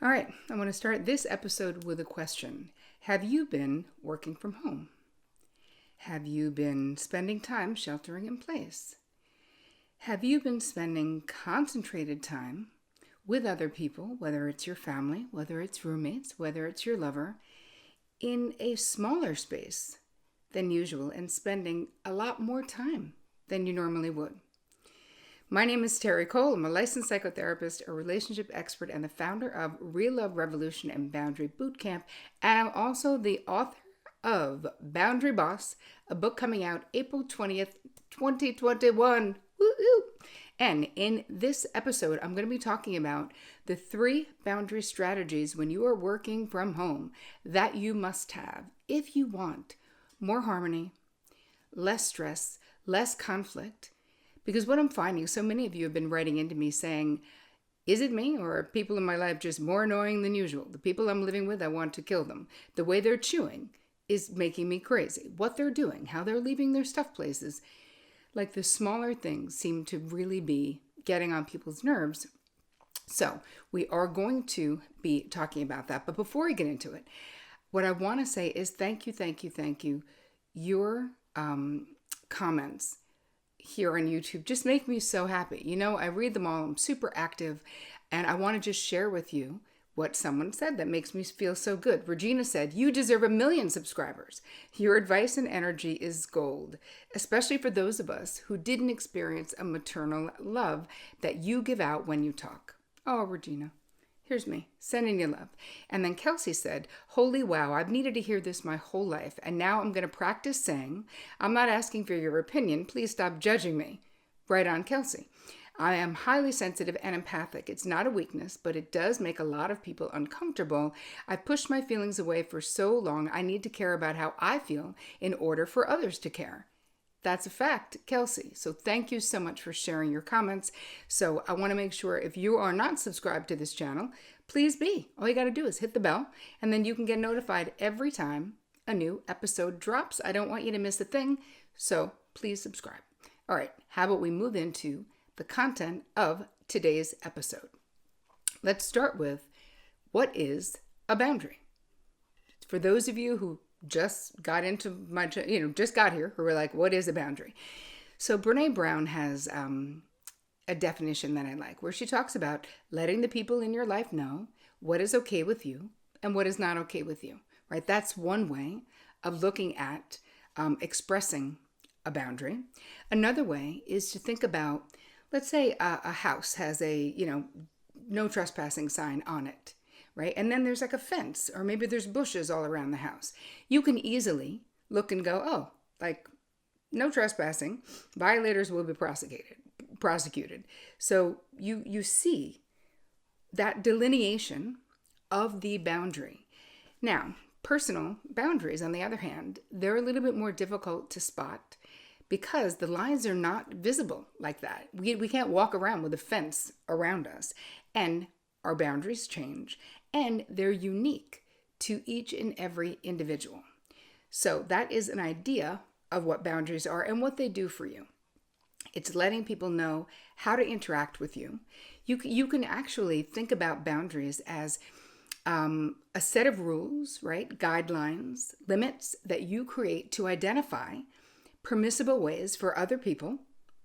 All right, I want to start this episode with a question. Have you been working from home? Have you been spending time sheltering in place? Have you been spending concentrated time with other people, whether it's your family, whether it's roommates, whether it's your lover, in a smaller space than usual and spending a lot more time than you normally would? My name is Terri Cole. I'm a licensed psychotherapist, a relationship expert, and the founder of Real Love Revolution and Boundary Bootcamp. And I'm also the author of Boundary Boss, a book coming out April 20th, 2021. Woo-hoo! And in this episode, I'm going to be talking about the 3 boundary strategies when you are working from home that you must have if you want more harmony, less stress, less conflict. Because what I'm finding, so many of you have been writing into me saying, is it me or are people in my life just more annoying than usual? The people I'm living with, I want to kill them. The way they're chewing is making me crazy. What they're doing, how they're leaving their stuff places, like the smaller things seem to really be getting on people's nerves. So we are going to be talking about that. But before we get into it, what I want to say is thank you. Your comments here on YouTube just make me so happy. You know, I read them all. I'm super active, and I want to just share with you what someone said that makes me feel so good. Regina said, "You deserve 1 million subscribers. Your advice and energy is gold, especially for those of us who didn't experience a maternal love that you give out when you talk." Oh, Regina. Here's me, sending you love. And then Kelsey said, "Holy wow, I've needed to hear this my whole life. And now I'm going to practice saying, I'm not asking for your opinion. Please stop judging me." Right on, Kelsey. "I am highly sensitive and empathic. It's not a weakness, but it does make a lot of people uncomfortable. I've pushed my feelings away for so long. I need to care about how I feel in order for others to care." That's a fact, Kelsey. So thank you so much for sharing your comments. So I want to make sure if you are not subscribed to this channel, please be. All you got to do is hit the bell, and then you can get notified every time a new episode drops. I don't want you to miss a thing, so please subscribe. All right, how about we move into the content of today's episode? Let's start with, what is a boundary? For those of you who just got into my, just got here, who were like, what is a boundary? So Brene Brown has a definition that I like, where she talks about letting the people in your life know what is okay with you and what is not okay with you, right? That's one way of looking at expressing a boundary. Another way is to think about, let's say a house has a, no trespassing sign on it. Right? And then there's like a fence, or maybe there's bushes all around the house. You can easily look and go, oh, like no trespassing, violators will be prosecuted. So you see that delineation of the boundary. Now, personal boundaries, on the other hand, they're a little bit more difficult to spot because the lines are not visible like that. We can't walk around with a fence around us. And our boundaries change, and they're unique to each and every individual. So that is an idea of what boundaries are and what they do for you. It's letting people know how to interact with you. You can actually think about boundaries as a set of rules, right? Guidelines, limits that you create to identify permissible ways for other people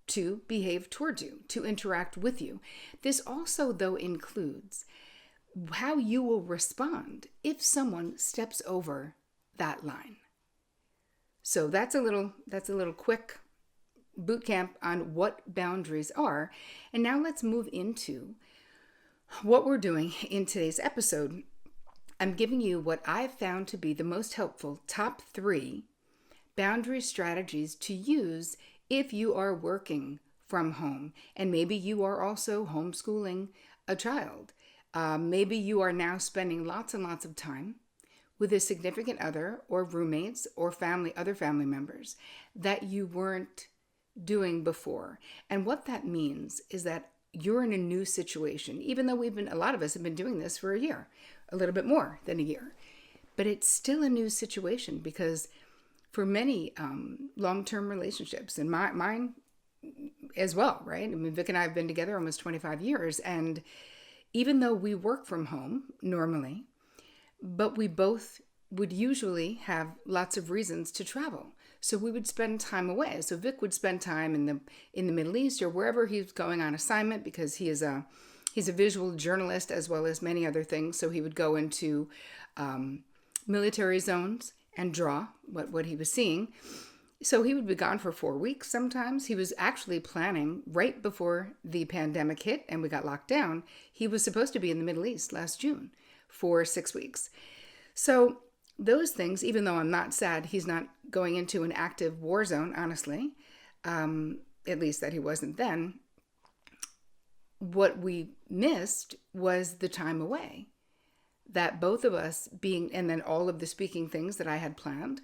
to behave towards you, to interact with you. This also, though, includes how you will respond if someone steps over that line. So that's a little quick boot camp on what boundaries are. And now let's move into what we're doing in today's episode. I'm giving you what I've found to be the most helpful top 3 boundary strategies to use if you are working from home, and maybe you are also homeschooling a child. Maybe you are now spending lots and lots of time with a significant other or roommates or other family members that you weren't doing before. And what that means is that you're in a new situation, even though a lot of us have been doing this for a year, a little bit more than a year, but it's still a new situation because for many long-term relationships, and mine as well, right? I mean, Vic and I have been together almost 25 years, and even though we work from home normally, but we both would usually have lots of reasons to travel. So we would spend time away. So Vic would spend time in the Middle East or wherever he's going on assignment, because he's a visual journalist as well as many other things. So he would go into military zones and draw what he was seeing. So he would be gone for 4 weeks sometimes. He was actually planning right before the pandemic hit and we got locked down. He was supposed to be in the Middle East last June for 6 weeks. So those things, even though I'm not sad he's not going into an active war zone, honestly, at least that he wasn't then, what we missed was the time away. That both of us being, and then all of the speaking things that I had planned,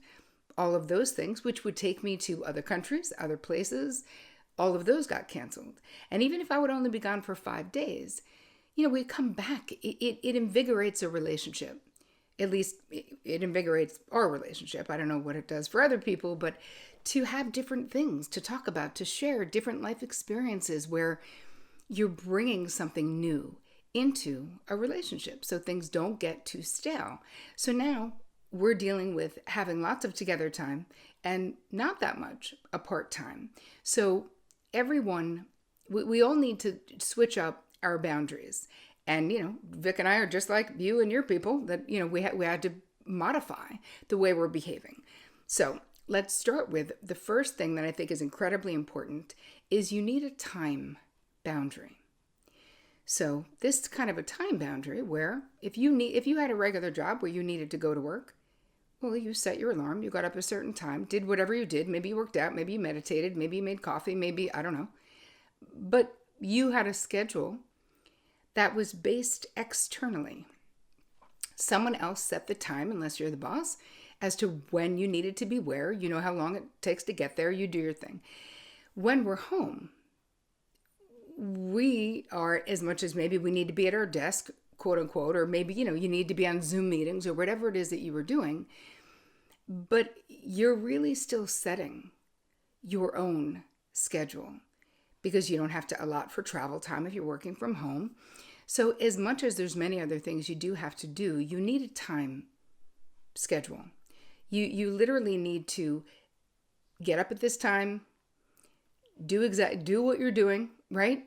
all of those things, which would take me to other countries, other places, all of those got canceled. And even if I would only be gone for 5 days, we come back. It invigorates a relationship. At least it invigorates our relationship. I don't know what it does for other people, but to have different things to talk about, to share different life experiences where you're bringing something new into a relationship so things don't get too stale. So now we're dealing with having lots of together time and not that much apart time. So everyone, we all need to switch up our boundaries. And, Vic and I are just like you and your people that, we had to modify the way we're behaving. So let's start with the first thing that I think is incredibly important is you need a time boundary. So this kind of a time boundary where if you had a regular job where you needed to go to work, well, you set your alarm, you got up a certain time, did whatever you did. Maybe you worked out, maybe you meditated, maybe you made coffee, maybe, I don't know. But you had a schedule that was based externally. Someone else set the time, unless you're the boss, as to when you needed to be where. You know how long it takes to get there, you do your thing. When we're home, we are, as much as maybe we need to be at our desk, quote unquote, or maybe, you need to be on Zoom meetings or whatever it is that you were doing, but you're really still setting your own schedule because you don't have to allot for travel time if you're working from home. So as much as there's many other things you do have to do, you need a time schedule. You literally need to get up at this time, do what you're doing, right?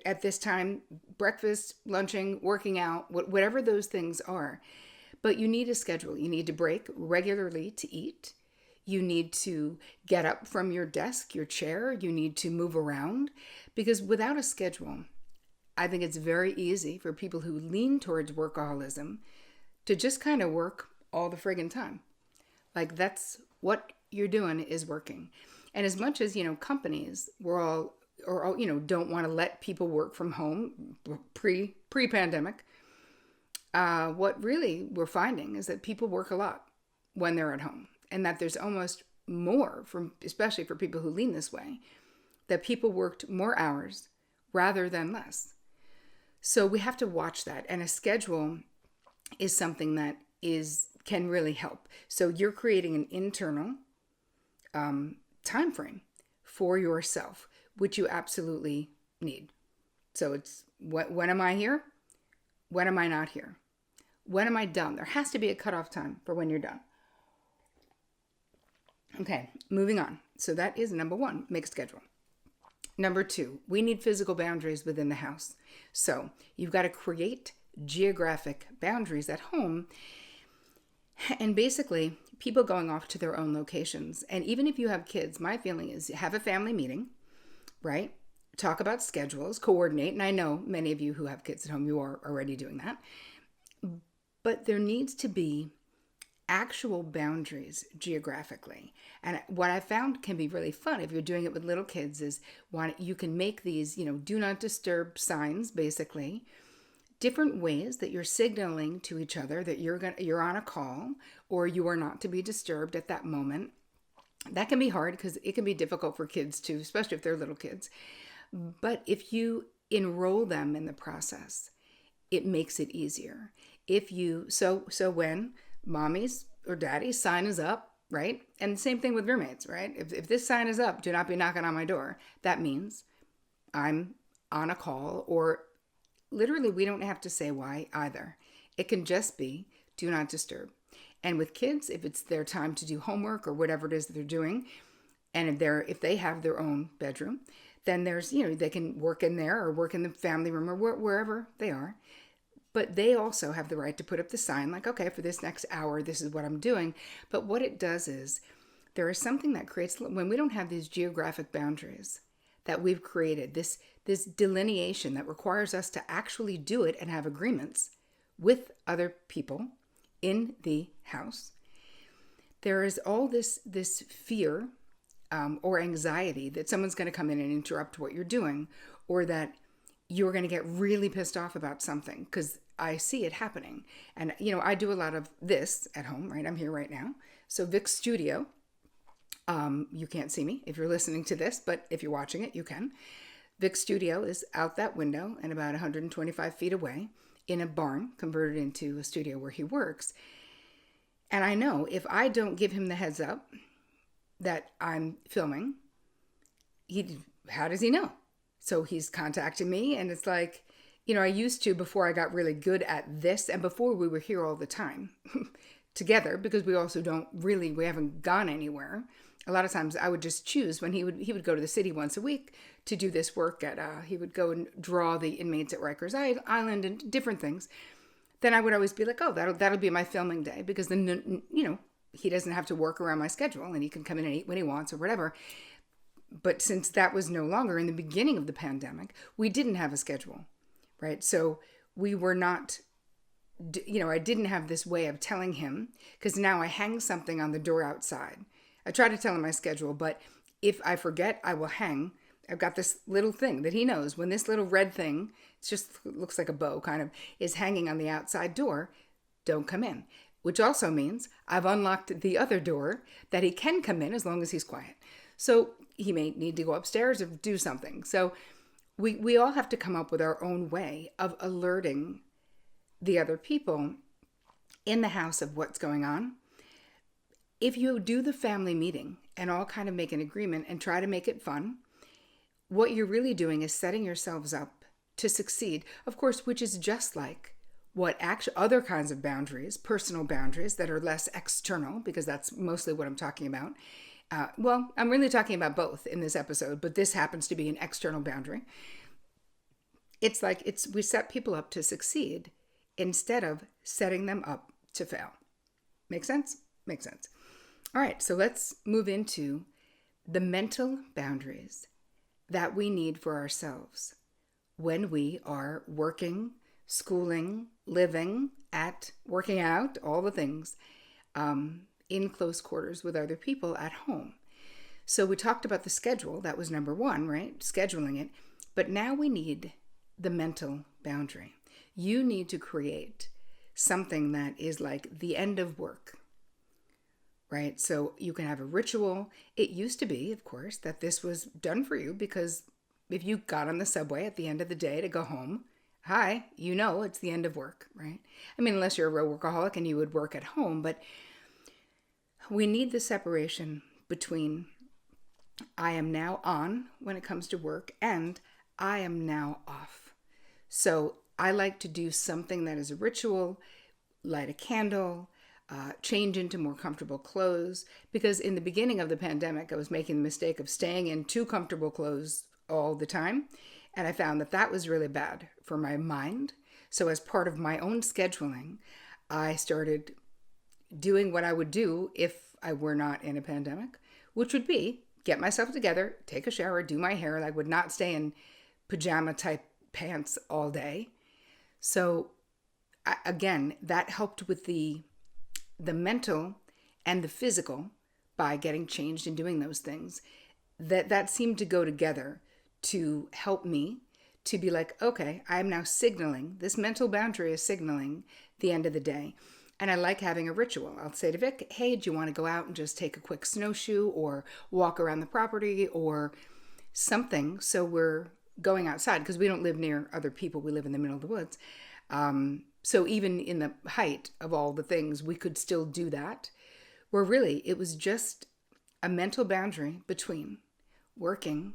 At this time, breakfast, lunching, working out, whatever those things are. But you need a schedule. You need to break regularly to eat. You need to get up from your desk, your chair. You need to move around, because without a schedule, I think it's very easy for people who lean towards workaholism to just kind of work all the friggin' time. Like that's what you're doing is working. And as much as, companies don't want to let people work from home pre-pandemic, what really we're finding is that people work a lot when they're at home, and that there's almost more, especially for people who lean this way, that people worked more hours rather than less. So we have to watch that, and a schedule is something that can really help. So you're creating an internal time frame for yourself, which you absolutely need. So it's when am I here? When am I not here? When am I done? There has to be a cutoff time for when you're done. Okay, moving on. So that is number 1, make a schedule. Number 2, we need physical boundaries within the house. So you've got to create geographic boundaries at home. And basically, people going off to their own locations. And even if you have kids, my feeling is have a family meeting, right? Talk about schedules, coordinate. And I know many of you who have kids at home, you are already doing that. But there needs to be actual boundaries geographically. And what I found can be really fun if you're doing it with little kids is you can make these, do not disturb signs, basically. Different ways that you're signaling to each other that you're on a call or you are not to be disturbed at that moment. That can be hard because it can be difficult for kids too, especially if they're little kids. But if you enroll them in the process, it makes it easier. So when mommy's or daddy's sign is up, right? And the same thing with roommates, right? If this sign is up, do not be knocking on my door. That means I'm on a call, or literally, we don't have to say why either. It can just be do not disturb. And with kids, if it's their time to do homework or whatever it is that they're doing, and if they have their own bedroom, then there's, they can work in there or work in the family room or wherever they are. But they also have the right to put up the sign like, okay, for this next hour, this is what I'm doing. But what it does is there is something that creates, when we don't have these geographic boundaries that we've created, this delineation that requires us to actually do it and have agreements with other people in the house, there is all this fear or anxiety that someone's going to come in and interrupt what you're doing, or that you're going to get really pissed off about something, because I see it happening. And, I do a lot of this at home, right? I'm here right now. So Vic's studio, you can't see me if you're listening to this, but if you're watching it, you can. Vic's studio is out that window and about 125 feet away in a barn converted into a studio where he works. And I know if I don't give him the heads up that I'm filming, how does he know? So he's contacting me, and it's like, I used to, before I got really good at this, and before we were here all the time together, because we haven't gone anywhere. A lot of times I would just choose when he would go to the city once a week to do this work he would go and draw the inmates at Rikers Island and different things. Then I would always be like, oh, that'll be my filming day, because then, he doesn't have to work around my schedule and he can come in and eat when he wants or whatever. But since that was no longer in the beginning of the pandemic, we didn't have a schedule, right? So we were not, I didn't have this way of telling him, because now I hang something on the door outside. I try to tell him my schedule, but if I forget, I will hang. I've got this little thing that he knows when this little red thing, looks like a bow kind of, is hanging on the outside door, don't come in. Which also means I've unlocked the other door that he can come in as long as he's quiet. So he may need to go upstairs or do something. So we all have to come up with our own way of alerting the other people in the house of what's going on. If you do the family meeting and all kind of make an agreement and try to make it fun, what you're really doing is setting yourselves up to succeed, of course, which is just like what other kinds of boundaries, personal boundaries that are less external, because that's mostly what I'm talking about. I'm really talking about both in this episode, but this happens to be an external boundary. It's like we set people up to succeed instead of setting them up to fail. Make sense? Makes sense. All right, so let's move into the mental boundaries that we need for ourselves when we are working, schooling, living, working out, all the things, in close quarters with other people at home. So we talked about the schedule. That was number one, right? Scheduling it. But now we need the mental boundary. You need to create something that is like the end of work, right? So you can have a ritual. It used to be, of course, that this was done for you, because if you got on the subway at the end of the day to go home, hi, it's the end of work, right? I mean, unless you're a real workaholic and you would work at home, but we need the separation between I am now on when it comes to work and I am now off. So I like to do something that is a ritual, light a candle, change into more comfortable clothes, because in the beginning of the pandemic, I was making the mistake of staying in too comfortable clothes all the time. And I found that was really bad for my mind. So as part of my own scheduling, I started doing what I would do if I were not in a pandemic, which would be get myself together, take a shower, do my hair. I would not stay in pajama type pants all day. So again, that helped with the mental and the physical by getting changed and doing those things. That seemed to go together to help me to be like, okay, I am now signaling, this mental boundary is signaling the end of the day. And I like having a ritual. I'll say to Vic, hey, do you want to go out and just take a quick snowshoe or walk around the property or something? So we're going outside, because we don't live near other people. We live in the middle of the woods. So even in the height of all the things, we could still do that. Where really it was just a mental boundary between working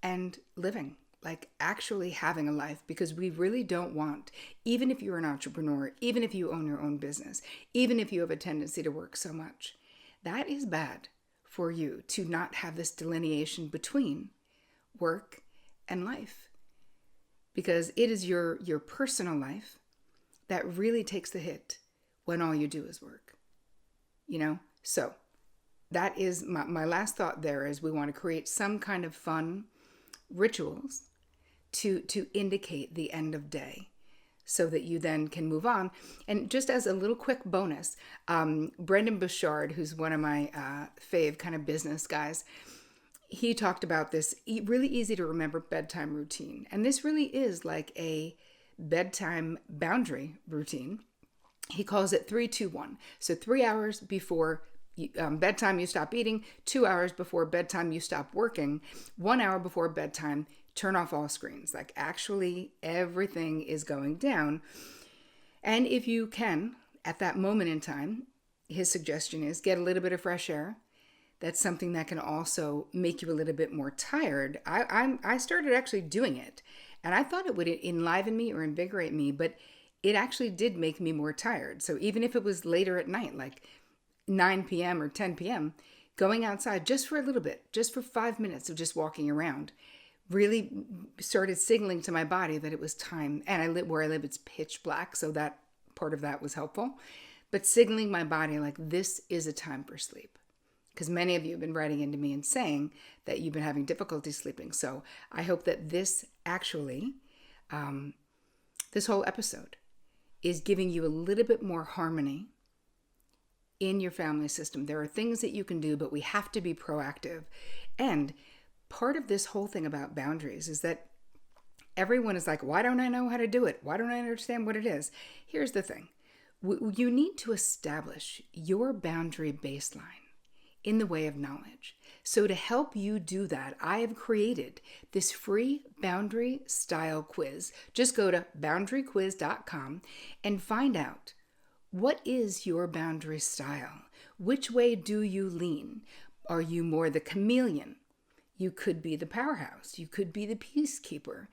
and living, like actually having a life, because we really don't want, even if you're an entrepreneur, even if you own your own business, even if you have a tendency to work so much, that is bad for you to not have this delineation between work and life, because it is your personal life that really takes the hit when all you do is work, So that is my last thought there is we want to create some kind of fun rituals to indicate the end of day so that you then can move on. And just as a little quick bonus, Brendan Bouchard, who's one of my fave kind of business guys, he talked about this really easy to remember bedtime routine. And this really is like a bedtime boundary routine. He calls it 3-2-1. So 3 hours before bedtime you stop eating, 2 hours before bedtime you stop working, 1 hour before bedtime turn off all screens. Like actually everything is going down. And if you can, at that moment in time, his suggestion is get a little bit of fresh air. That's something that can also make you a little bit more tired. I started actually doing it, and I thought it would enliven me or invigorate me, but it actually did make me more tired. So even if it was later at night, like 9 p.m. or 10 p.m., going outside just for a little bit, just for 5 minutes of just walking around, really started signaling to my body that it was time. And where I live, it's pitch black, so that part of that was helpful. But signaling my body like this is a time for sleep. Because many of you have been writing into me and saying that you've been having difficulty sleeping. So I hope that this actually, this whole episode is giving you a little bit more harmony in your family system. There are things that you can do, but we have to be proactive. And part of this whole thing about boundaries is that everyone is like, why don't I know how to do it? Why don't I understand what it is? Here's the thing. You need to establish your boundary baseline in the way of knowledge. So to help you do that, I have created this free boundary style quiz. Just go to boundaryquiz.com and find out, what is your boundary style? Which way do you lean? Are you more the chameleon? You could be the powerhouse. You could be the peacekeeper.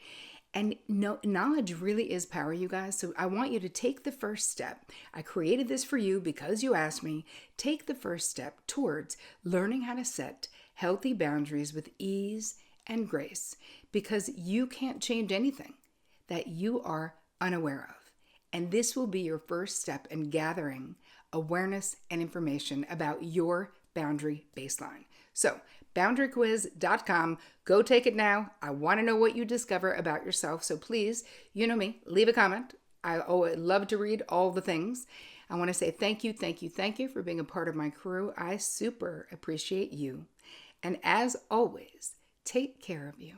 And knowledge really is power, you guys. So I want you to take the first step. I created this for you because you asked me. Take the first step towards learning how to set healthy boundaries with ease and grace, because you can't change anything that you are unaware of. And this will be your first step in gathering awareness and information about your boundary baseline. So boundaryquiz.com, go take it now. I want to know what you discover about yourself. So please, you know me, leave a comment. I love to read all the things. I want to say thank you for being a part of my crew. I super appreciate you. And as always, take care of you.